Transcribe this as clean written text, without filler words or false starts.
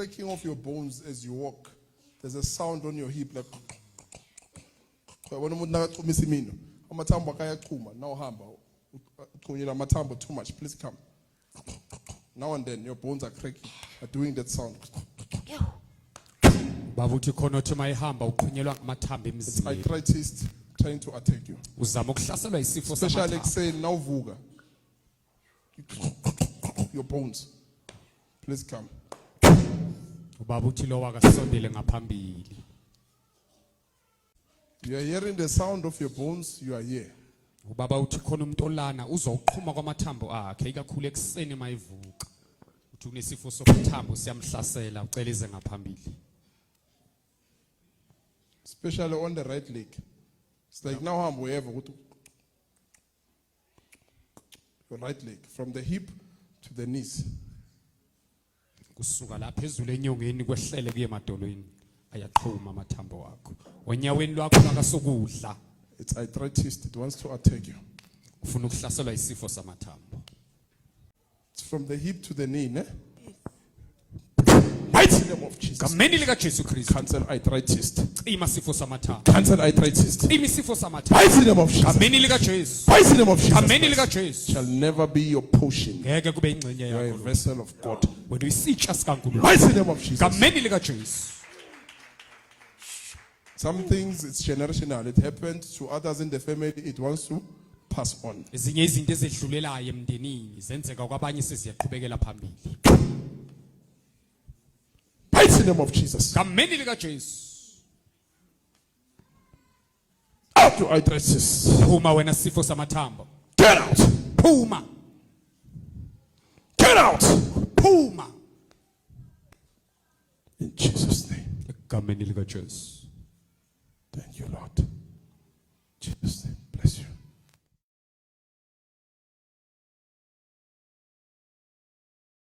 cracking of your bones as you walk. There's a sound on your hip like. Amathambo akayachuma now hamba uchunyela amathambo too much, please come. Now and then your bones are cracking, are doing that sound. Babuthi khona uthi mayihamba uqhunyelwa ngamathambo It's emzini arthritis trying to attack you. uzama ukuhlaselwa isifo Especially samathambo saying now vuga. Your bones. Please come. babuthi lo wakasondele ngaphambili You are hearing the sound of your bones, you are here. ubaba uthi khona umuntu olana uzawuqhuma kwamathambo akhe ikakhulu ekseni mayivuka uthi unesifo somathambo siyamhlasela uceleze ngaphambili Especially on the right leg. It's like now I'm wherever. Your right leg. From the hip to the knees. kusuka lapha phezulu enyongeni kwehlele kuye emadolweni ayaqhuma amathambo wakho onyaweni lwakho lakasokudla It's arthritis. It wants to attack you. ufuna ukuhlaselwa isifo samathambo It's from the hip to the knee. Ne? Mighty name of Jesus. ngameni lika Jesu Kristu Cancel arthritis. cima isifo samathambo Cancel arthritis. cima isifo samathambo Mighty name of Jesus. ngameni lika Jesu Mighty name of Jesus. ngameni lika Christ Jesu shall never be your portion. ngeke kube ingcenye You are a yakho vessel of God. wena uyisitsha sikaNkulunkulu Mighty name of Jesus. ngameni lika Jesu Some things it's generational. It happened to others in the family. It wants to pass on. ezinye izinto ezedlulelayo emndenini zenzeka kwabanye seziyaqhubekela phambili Mighty name of Jesus. ngameni lika Jesu Out to arthritis. phuma wena sifo samathambo Get out. phuma Get out. phuma In Jesus' name. egameni lika Jesu